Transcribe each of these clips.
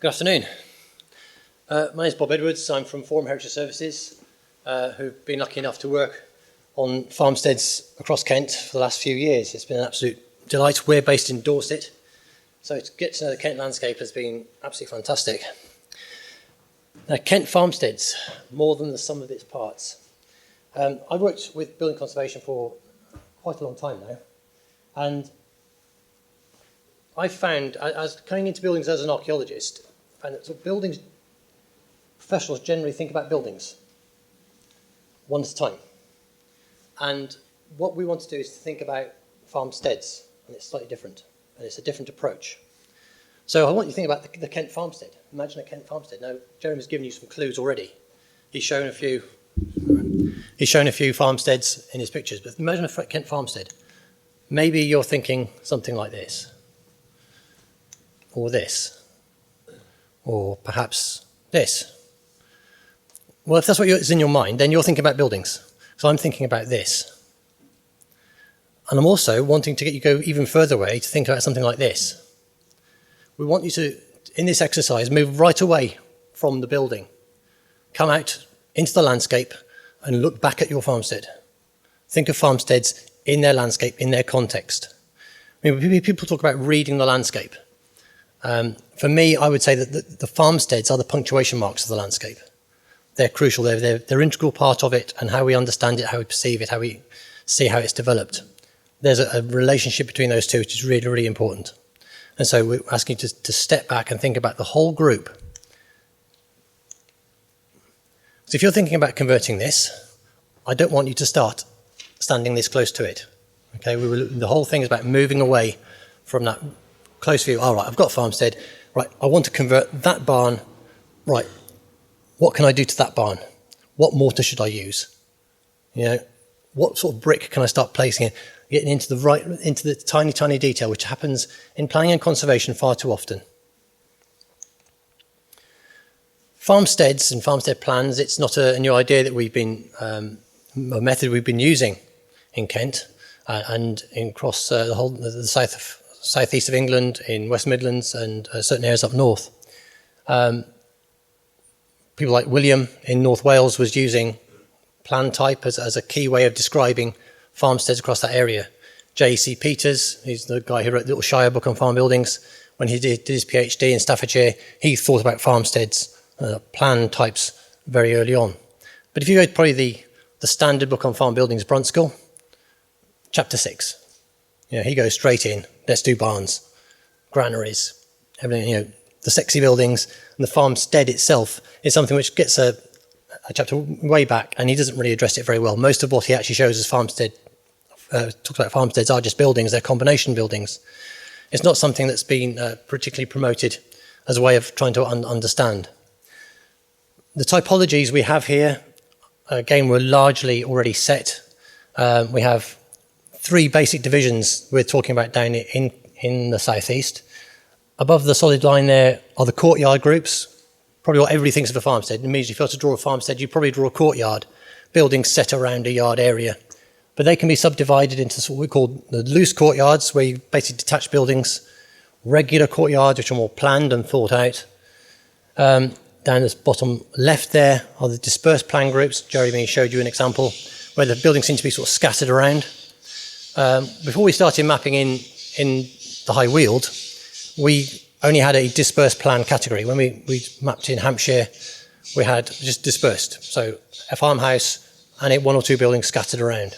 Good afternoon. My name is Bob Edwards. I'm from Forum Heritage Services, who've been lucky enough to work on farmsteads across Kent for the last few years. It's been an absolute delight. We're based in Dorset, so to get to know the Kent landscape has been absolutely fantastic. Now, Kent farmsteads, more than the sum of its parts. I've worked with building conservation for quite a long time now, and I've found, as coming into buildings as an archaeologist, I found that sort of buildings, professionals generally think about buildings one at a time. And what we want to do is to think about farmsteads, and it's slightly different, and it's a different approach. So I want you to think about the Kent farmstead. Imagine a Kent farmstead. Now, Jeremy's given you some clues already. He's shown a few farmsteads in his pictures, but imagine a Kent farmstead. Maybe you're thinking something like this, or this, or perhaps this. Well, if that's what is in your mind, then you're thinking about buildings. So I'm thinking about this. And I'm also wanting to get you to go even further away to think about something like this. We want you to, in this exercise, move right away from the building. Come out into the landscape and look back at your farmstead. Think of farmsteads in their landscape, in their context. I mean, people talk about reading the landscape. For me, I would say that the farmsteads are the punctuation marks of the landscape. They're crucial. They're an integral part of it, and how we understand it, how we perceive it, how we see how it's developed. There's a relationship between those two, which is really, really important. And so we're asking you to step back and think about the whole group. So if you're thinking about converting this, I don't want you to start standing this close to it. Okay, the whole thing is about moving away from that close view. All right, I've got farmstead. Right, I want to convert that barn. Right, what can I do to that barn? What mortar should I use? You know, what sort of brick can I start placing in? Getting into the tiny, tiny detail, which happens in planning and conservation far too often. Farmsteads and farmstead plans, it's not a new idea that we've been, a method we've been using in Kent and across the southeast of England, in West Midlands and certain areas up north. People like William in North Wales was using plan type as a key way of describing farmsteads across that area. J.C. Peters, he's the guy who wrote the Little Shire book on farm buildings. When he did his PhD in Staffordshire, he thought about farmsteads, plan types, very early on. But if you go to probably the standard book on farm buildings, Brunskill, chapter 6. You know, he goes straight in. Let's do barns, granaries, everything. You know, the sexy buildings, and the farmstead itself is something which gets a chapter way back, and he doesn't really address it very well. Most of what he actually shows as farmstead, talks about farmsteads are just buildings, they're combination buildings. It's not something that's been particularly promoted as a way of trying to understand. The typologies we have here, again, were largely already set. We have 3 basic divisions we're talking about down in the southeast. Above the solid line there are the courtyard groups. Probably what everybody thinks of a farmstead. It means if you have to draw a farmstead, you probably draw a courtyard, buildings set around a yard area. But they can be subdivided into what we call the loose courtyards, where you basically detach buildings, regular courtyards, which are more planned and thought out. Down this bottom left there are the dispersed plan groups. Jeremy showed you an example where the buildings seem to be sort of scattered around. Before we started mapping in the High Weald, we only had a dispersed plan category. When we mapped in Hampshire, we had just dispersed. So a farmhouse and 1 or 2 buildings scattered around.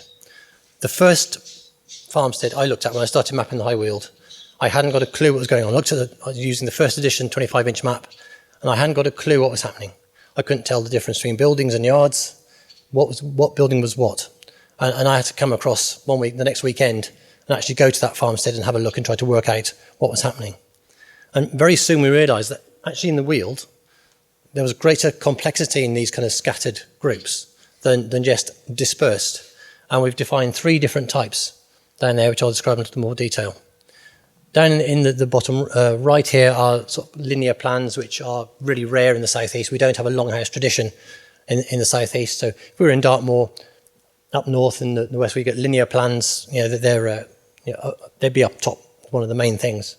The first farmstead I looked at when I started mapping the High Weald, I hadn't got a clue what was going on. I was using the first edition 25-inch map, and I hadn't got a clue what was happening. I couldn't tell the difference between buildings and yards, what building was what. And I had to come across the next weekend, and actually go to that farmstead and have a look and try to work out what was happening. And very soon we realised that actually in the Weald, there was greater complexity in these kind of scattered groups than just dispersed. And we've defined 3 different types down there, which I'll describe in more detail. Down in the bottom right here are sort of linear plans, which are really rare in the southeast. We don't have a longhouse tradition in the southeast. So if we were in Dartmoor, up north in the west, we get linear plans. You know, they'd be up top, one of the main things.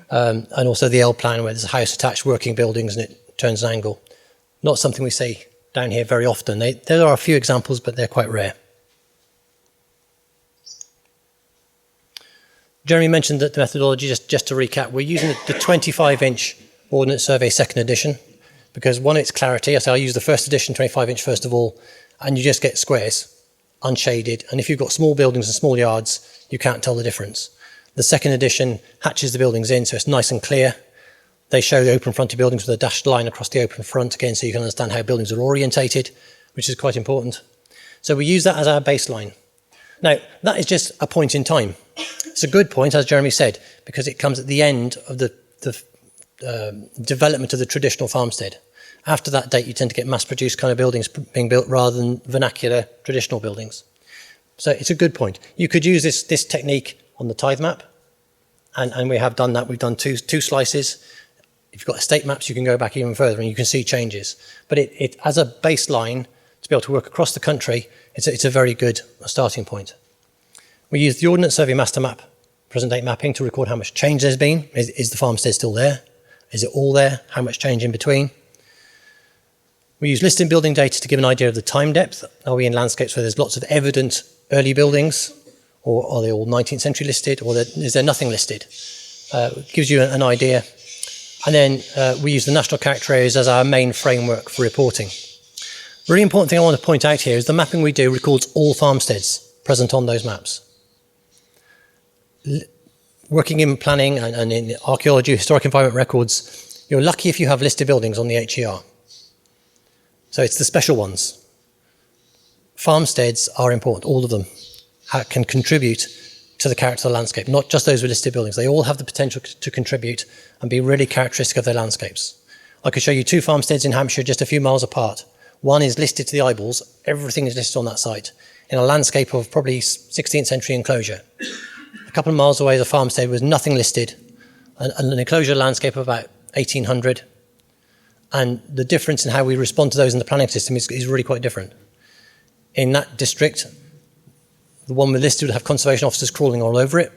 and also the L plan where there's a house attached, working buildings, and it turns an angle. Not something we see down here very often. There are a few examples, but they're quite rare. Jeremy mentioned that the methodology, just to recap, we're using the 25-inch Ordnance Survey second edition because, one, it's clarity. I use the first edition, 25-inch first of all, and you just get squares, unshaded. And if you've got small buildings and small yards, you can't tell the difference. The second edition hatches the buildings in, so it's nice and clear. They show the open-fronted buildings with a dashed line across the open front, again, so you can understand how buildings are orientated, which is quite important. So we use that as our baseline. Now, that is just a point in time. It's a good point, as Jeremy said, because it comes at the end of the development of the traditional farmstead. After that date, you tend to get mass-produced kind of buildings being built rather than vernacular traditional buildings. So it's a good point. You could use this technique on the tithe map, and we have done that. We've done two slices. If you've got estate maps, you can go back even further and you can see changes. But it as a baseline, to be able to work across the country, it's a very good starting point. We use the Ordnance Survey master map, present date mapping, to record how much change there's been. Is the farmstead still there? Is it all there? How much change in between? We use listed building data to give an idea of the time depth. Are we in landscapes where there's lots of evident early buildings, or are they all 19th century listed, or is there nothing listed? It gives you an idea. And then we use the national character areas as our main framework for reporting. Really important thing I want to point out here is the mapping we do records all farmsteads present on those maps. Working in planning and in archaeology, historic environment records, you're lucky if you have listed buildings on the HER. So it's the special ones. Farmsteads are important, all of them can contribute to the character of the landscape, not just those with listed buildings. They all have the potential to contribute and be really characteristic of their landscapes. I could show you two farmsteads in Hampshire just a few miles apart. One is listed to the eyeballs, everything is listed on that site, in a landscape of probably 16th century enclosure. A couple of miles away, the farmstead was nothing listed, an enclosure landscape of about 1800. And the difference in how we respond to those in the planning system is really quite different. In that district, the one with listed would have conservation officers crawling all over it.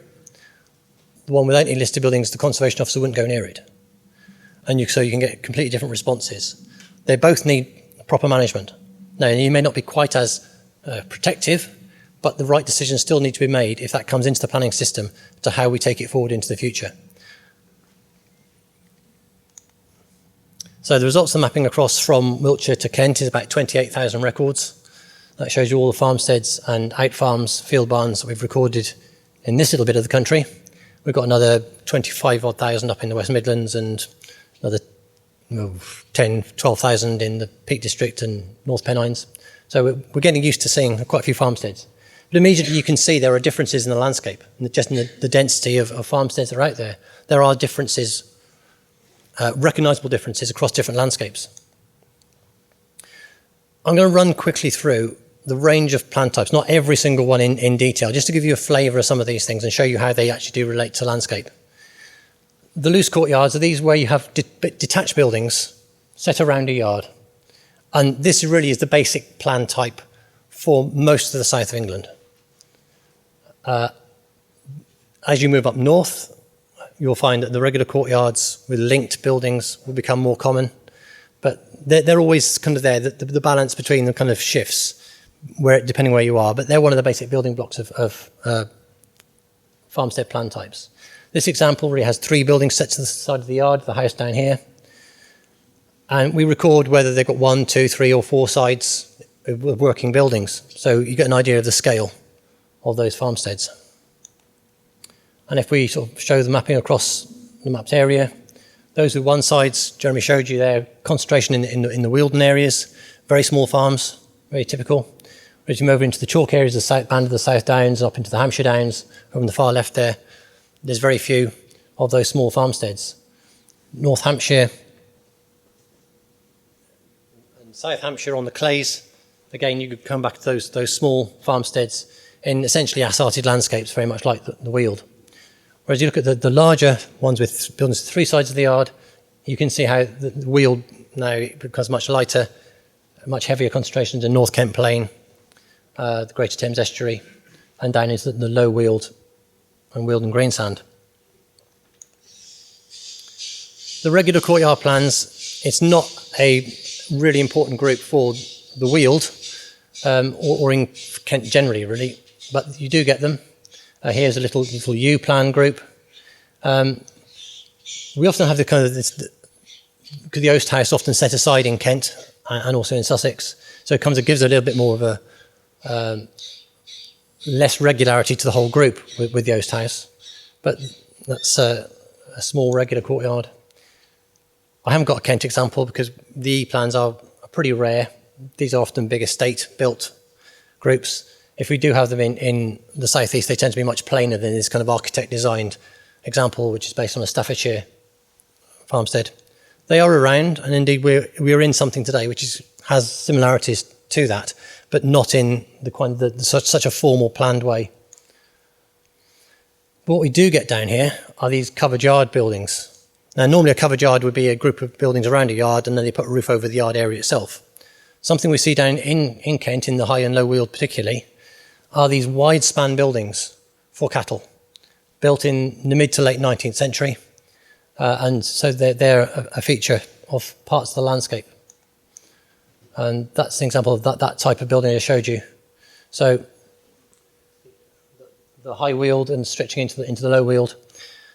The one without any listed buildings, the conservation officer wouldn't go near it. And so you can get completely different responses. They both need proper management. Now, you may not be quite as protective, but the right decisions still need to be made if that comes into the planning system to how we take it forward into the future. So the results of the mapping across from Wiltshire to Kent is about 28,000 records. That shows you all the farmsteads and out farms, field barns that we've recorded in this little bit of the country. We've got another 25,000 up in the West Midlands and another 10, 12,000 in the Peak District and North Pennines. So we're getting used to seeing quite a few farmsteads. But immediately you can see there are differences in the landscape, just in the density of farmsteads that are out there. There are differences, recognisable differences across different landscapes. I'm going to run quickly through the range of plant types, not every single one in detail, just to give you a flavour of some of these things and show you how they actually do relate to landscape. The loose courtyards are these where you have detached buildings set around a yard. And this really is the basic plan type for most of the south of England. As you move up north, you'll find that the regular courtyards with linked buildings will become more common. But they're always kind of there, the balance between them kind of shifts, depending where you are. But they're one of the basic building blocks of farmstead plan types. This example really has 3 buildings set to the side of the yard, the house down here. And we record whether they've got 1, 2, 3 or 4 sides of working buildings. So you get an idea of the scale of those farmsteads. And if we sort of show the mapping across the mapped area, those with one sides, Jeremy showed you there, concentration in the Wealden areas, very small farms, very typical. As you move into the chalk areas, the south band of the South Downs, up into the Hampshire Downs, over on the far left there, there's very few of those small farmsteads. North Hampshire and South Hampshire on the clays, again, you could come back to those small farmsteads in essentially assalted landscapes, very much like the Weald. Whereas you look at the larger ones with buildings to 3 sides of the yard, you can see how the Weald now becomes much lighter, much heavier concentrations in North Kent Plain, the Greater Thames Estuary, and down into the low Weald and Wealden Greensand. The regular courtyard plans, it's not a really important group for the Weald, or in Kent generally, really, but you do get them. Here's a little U plan group. We often have the kind of this, because the Oast House often set aside in Kent and also in Sussex, so it gives a little bit more of a less regularity to the whole group with the Oast House, but that's a small regular courtyard. I haven't got a Kent example because the E plans are pretty rare. These are often big estate-built groups. If we do have them in the southeast, they tend to be much plainer than this kind of architect-designed example, which is based on a Staffordshire farmstead. They are around, and indeed we're in something today which has similarities to that, but not in such a formal planned way. What we do get down here are these covered yard buildings. Now, normally a covered yard would be a group of buildings around a yard, and then they put a roof over the yard area itself. Something we see down in Kent, in the High and Low Weald particularly, are these wide span buildings for cattle, built in the mid to late 19th century, and so they're a feature of parts of the landscape. And that's an example of that type of building I showed you. So the High Weald and stretching into the Low Weald.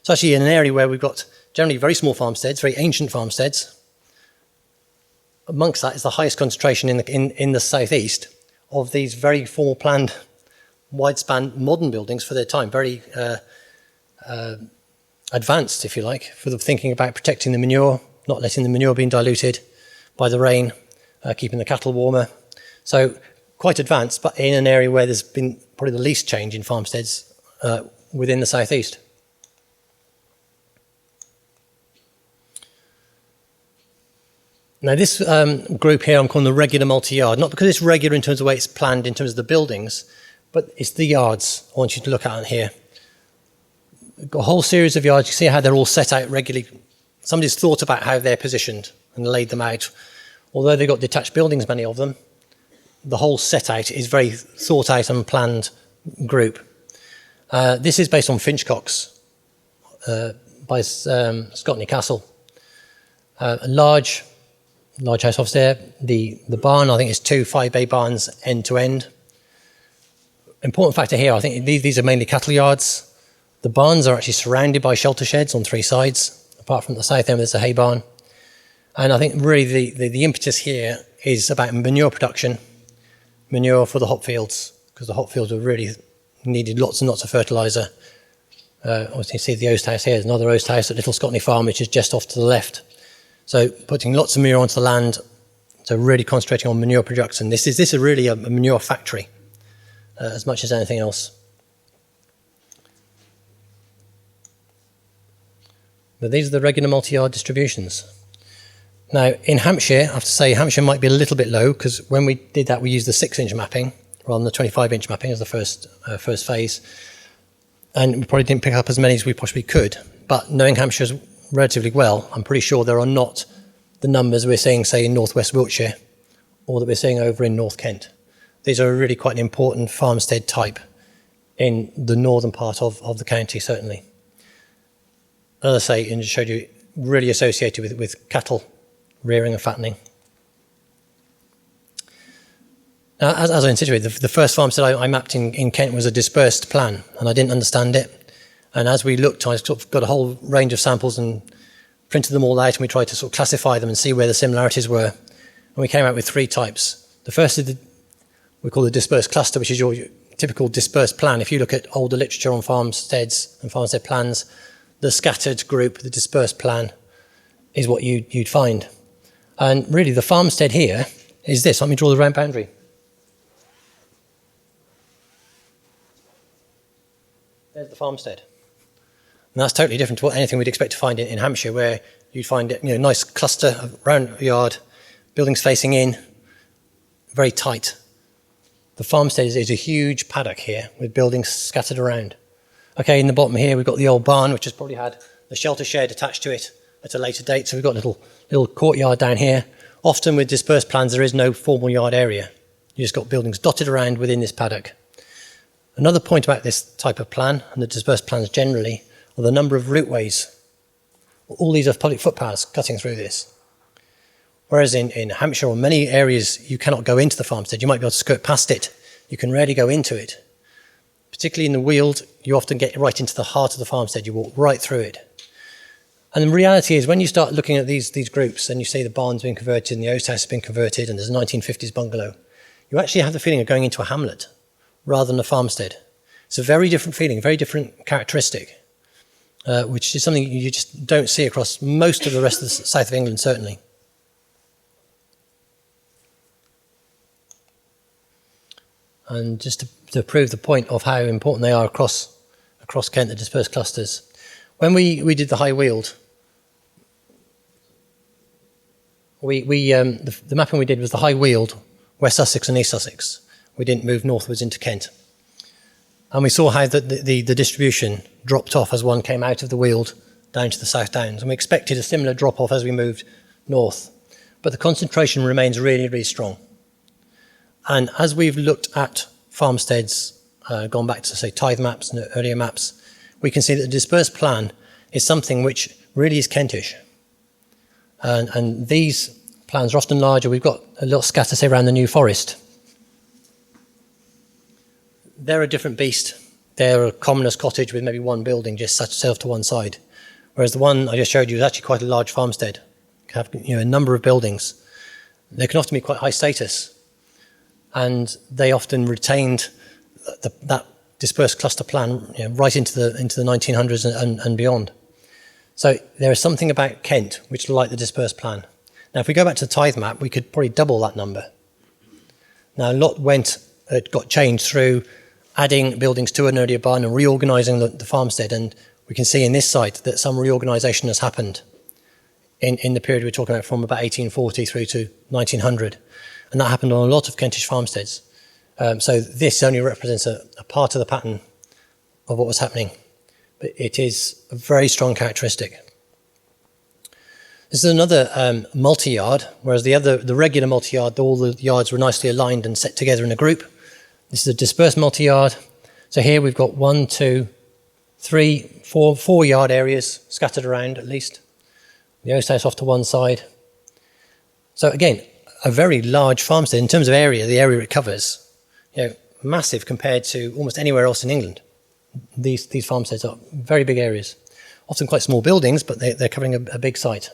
It's actually in an area where we've got generally very small farmsteads, very ancient farmsteads. Amongst that is the highest concentration in the southeast of these very formal planned, wide-span modern buildings for their time, very advanced, if you like, for the thinking about protecting the manure, not letting the manure being diluted by the rain, keeping the cattle warmer. So quite advanced, but in an area where there's been probably the least change in farmsteads within the southeast. Now this group here I'm calling the regular multi-yard, not because it's regular in terms of the way it's planned in terms of the buildings, but it's the yards I want you to look at here. We've got a whole series of yards. You see how they're all set out regularly. Somebody's thought about how they're positioned and laid them out. Although they've got detached buildings, many of them, the whole set out is very thought out and planned group. This is based on Finchcocks by Scotney Castle. A large house office there. The barn, I think, is 2 5-bay barns end to end. Important factor here, I think these are mainly cattle yards. The barns are actually surrounded by shelter sheds on 3 sides. Apart from the south end, there's a hay barn. And I think really the impetus here is about manure production, manure for the hop fields, because the hop fields have really needed lots and lots of fertiliser. Obviously, you see the Oast House here. There's another Oast House at Little Scotney Farm, which is just off to the left. So putting lots of manure onto the land, so really concentrating on manure production. This is really a manure factory, as much as anything else. But these are the regular multi-yard distributions. Now, in Hampshire, I have to say Hampshire might be a little bit low, because when we did that, we used the 6-inch mapping rather than the 25-inch mapping as the first phase. And we probably didn't pick up as many as we possibly could. But knowing Hampshire relatively well, I'm pretty sure there are not the numbers we're seeing, say, in northwest Wiltshire or that we're seeing over in North Kent. These are really quite an important farmstead type in the northern part of the county, certainly. As I say, and just showed you, really associated with cattle rearing and fattening. Now, as I anticipated, the first farmstead I mapped in Kent was a dispersed plan, and I didn't understand it. And as we looked, I sort of got a whole range of samples and printed them all out, and we tried to sort of classify them and see where the similarities were. And we came out with 3 types. The first is we call the dispersed cluster, which is your typical dispersed plan. If you look at older literature on farmsteads and farmstead plans, the scattered group, the dispersed plan, is what you'd find. And really, the farmstead here is this. Let me draw the round boundary. There's the farmstead. And that's totally different to anything we'd expect to find in Hampshire, where you'd find a nice cluster around a yard, buildings facing in, very tight. The farmstead is a huge paddock here with buildings scattered around. Okay, in the bottom here we've got the old barn, which has probably had the shelter shed attached to it at a later date. So we've got a little courtyard down here. Often with dispersed plans there is no formal yard area. You just got buildings dotted around within this paddock. Another point about this type of plan, and the dispersed plans generally, are the number of routeways. All these are public footpaths cutting through this. Whereas in Hampshire or many areas, you cannot go into the farmstead. You might be able to skirt past it. You can rarely go into it. Particularly in the Weald, you often get right into the heart of the farmstead. You walk right through it. And the reality is, when you start looking at these groups and you see the barn's been converted and the oast house has been converted and there's a 1950s bungalow, you actually have the feeling of going into a hamlet rather than a farmstead. It's a very different feeling, very different characteristic, which is something you just don't see across most of the rest of the south of England, certainly. And just to prove the point of how important they are across Kent, the dispersed clusters. When we did the High Weald, the mapping we did was the High Weald, West Sussex and East Sussex. We didn't move northwards into Kent. And we saw how the distribution dropped off as one came out of the Weald down to the South Downs. And we expected a similar drop-off as we moved north. But the concentration remains really, really strong. And as we've looked at farmsteads, gone back to, say, tithe maps and earlier maps, we can see that the dispersed plan is something which really is Kentish. And these plans are often larger. We've got a little scatter, say, around the New Forest. They're a different beast. They're a commoner's cottage with maybe one building just set itself to one side. Whereas the one I just showed you is actually quite a large farmstead. It can have a number of buildings. They can often be quite high status. And they often retained that dispersed cluster plan right into the 1900s and beyond. So there is something about Kent which is like the dispersed plan. Now, if we go back to the tithe map, we could probably double that number. Now, a lot got changed through adding buildings to an earlier barn and reorganising the farmstead, and we can see in this site that some reorganisation has happened in the period we're talking about from about 1840 through to 1900. And that happened on a lot of Kentish farmsteads. So this only represents a part of the pattern of what was happening. But it is a very strong characteristic. This is another multi-yard, whereas the regular multi-yard, all the yards were nicely aligned and set together in a group. This is a dispersed multi-yard. So here we've got 1, 2, 3, 4 yard areas scattered around at least. The oast house off to one side. So again, a very large farmstead in terms of area, the area it covers, massive compared to almost anywhere else in England. These farmsteads are very big areas, often quite small buildings, but they're covering a big site.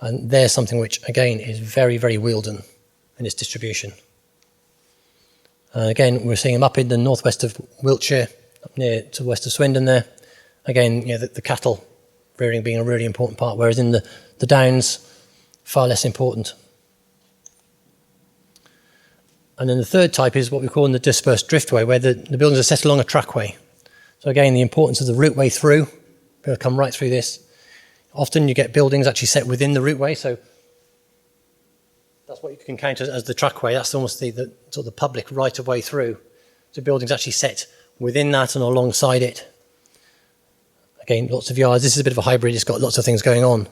And there's something which, again, is very, very Wealden in its distribution. Again, we're seeing them up in the northwest of Wiltshire, up near to the west of Swindon there. Again, the cattle rearing being a really important part, whereas in the Downs, far less important. And then the third type is what we call the dispersed driftway, where the buildings are set along a trackway. So again, the importance of the routeway through, we'll come right through this. Often you get buildings actually set within the routeway, so that's what you can count as the trackway. That's almost the sort of the public right-of-way through. So buildings actually set within that and alongside it. Again, lots of yards. This is a bit of a hybrid. It's got lots of things going on.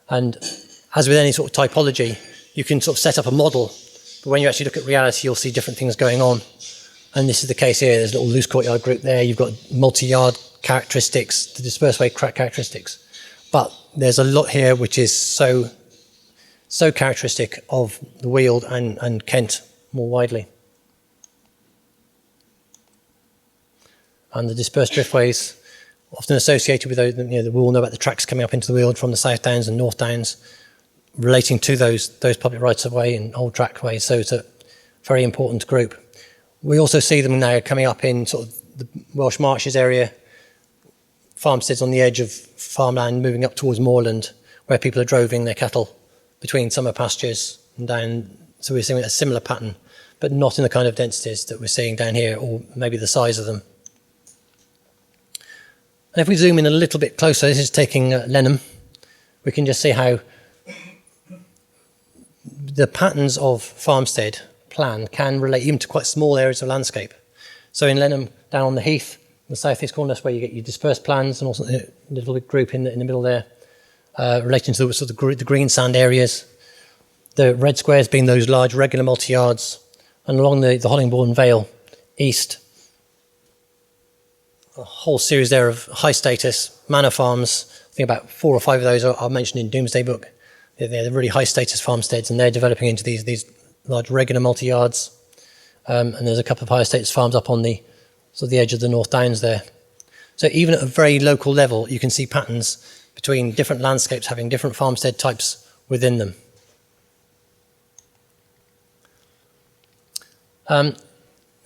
And as with any sort of typology, you can sort of set up a model, but when you actually look at reality, you'll see different things going on. And this is the case here. There's a little loose courtyard group there. You've got multi-yard characteristics, the dispersed way characteristics. But there's a lot here which is so characteristic of the Weald and Kent more widely. And the dispersed driftways, often associated with those, we all know about the tracks coming up into the Weald from the South Downs and North Downs, relating to those public rights of way and old trackways. So it's a very important group. We also see them now coming up in sort of the Welsh Marshes area, farmsteads on the edge of farmland moving up towards moorland, where people are droving their cattle between summer pastures and down. So we're seeing a similar pattern, but not in the kind of densities that we're seeing down here, or maybe the size of them. And if we zoom in a little bit closer, this is taking Lenham, we can just see how the patterns of farmstead plan can relate even to quite small areas of landscape. So in Lenham, down on the heath, the southeast corner, that's where you get your dispersed plans, and also a little bit group in the middle there, relating to the sort of the green sand areas. The red squares being those large regular multi-yards, and along the Hollingbourne Vale east, a whole series there of high status manor farms. I think about 4 or 5 of those are mentioned in Doomsday Book. They're really high status farmsteads, and they're developing into these large regular multi-yards. And there's a couple of high status farms up on the edge of the North Downs there. So even at a very local level, you can see patterns between different landscapes having different farmstead types within them.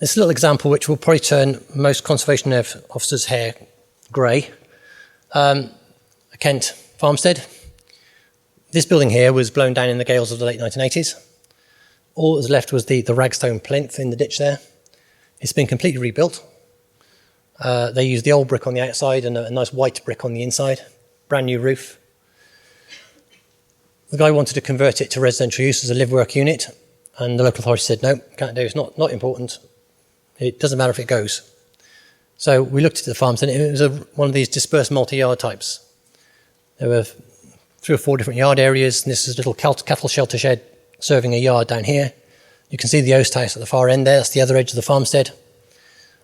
This little example, which will probably turn most conservation officers' hair grey. A Kent farmstead. This building here was blown down in the gales of the late 1980s. All that was left was the ragstone plinth in the ditch there. It's been completely rebuilt. They used the old brick on the outside and a nice white brick on the inside. Brand new roof. The guy wanted to convert it to residential use as a live-work unit, and the local authority said, no, can't do, it's not important. It doesn't matter if it goes. So we looked at the farmstead, and it was one of these dispersed multi-yard types. There were 3 or 4 different yard areas, and this is a little cattle shelter shed serving a yard down here. You can see the oast house at the far end there, that's the other edge of the farmstead.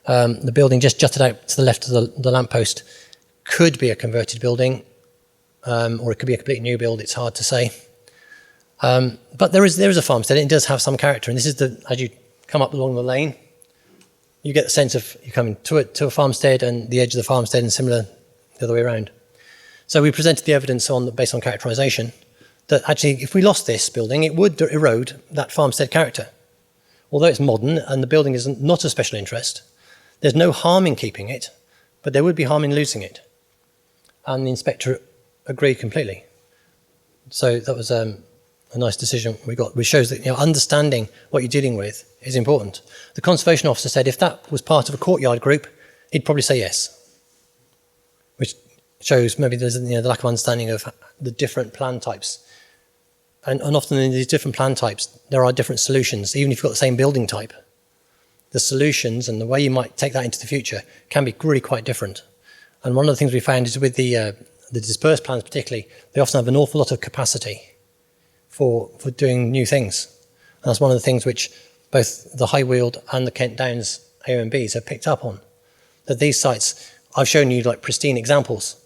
The building just jutted out to the left of the lamppost. Could be a converted building, or it could be a completely new build, it's hard to say. But there is a farmstead, and it does have some character, and this is as you come up along the lane, you get the sense of you coming to a farmstead and the edge of the farmstead, and similar the other way around. So we presented the evidence based on characterisation that actually if we lost this building, it would erode that farmstead character. Although it's modern and the building is not of special interest, there's no harm in keeping it, but there would be harm in losing it. And the inspector agreed completely. So that was a nice decision we got, which shows that understanding what you're dealing with is important. The conservation officer said if that was part of a courtyard group, he'd probably say yes, which shows maybe there's the lack of understanding of the different plan types. And often in these different plan types, there are different solutions. Even if you've got the same building type, the solutions and the way you might take that into the future can be really quite different. And one of the things we found is with the dispersed plans particularly, they often have an awful lot of capacity for doing new things. And that's one of the things which both the High Weald and the Kent Downs AOMBs have picked up on. That these sites, I've shown you like pristine examples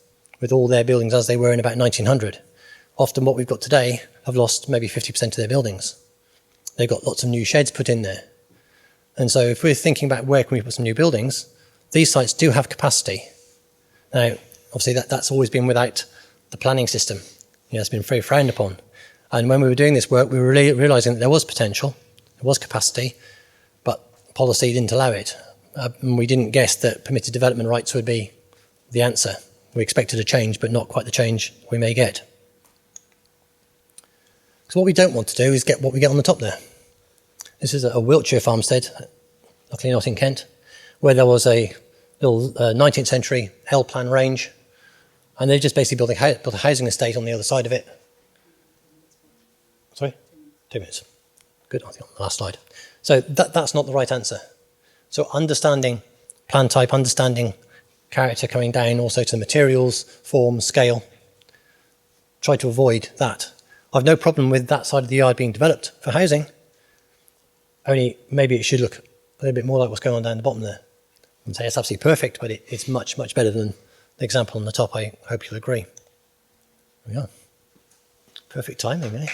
with all their buildings as they were in about 1900. Often what we've got today have lost maybe 50% of their buildings. They've got lots of new sheds put in there. And so if we're thinking about where can we put some new buildings, these sites do have capacity. Now, obviously that's always been without the planning system. It's been very frowned upon. And when we were doing this work, we were really realising that there was potential, there was capacity, but policy didn't allow it. And we didn't guess that permitted development rights would be the answer. We expected a change, but not quite the change we may get. So what we don't want to do is get what we get on the top there. This is a Wiltshire farmstead, luckily not in Kent, where there was a little 19th century L-plan range, and they just basically built a housing estate on the other side of it. Sorry? 2 minutes. Good, I think on the last slide. So that's not the right answer. So understanding plan type, understanding character coming down also to the materials, form, scale. Try to avoid that. I've no problem with that side of the yard being developed for housing, only maybe it should look a little bit more like what's going on down the bottom there. I wouldn't say it's absolutely perfect, but it's much, much better than the example on the top. I hope you'll agree. There we are. Perfect timing, eh?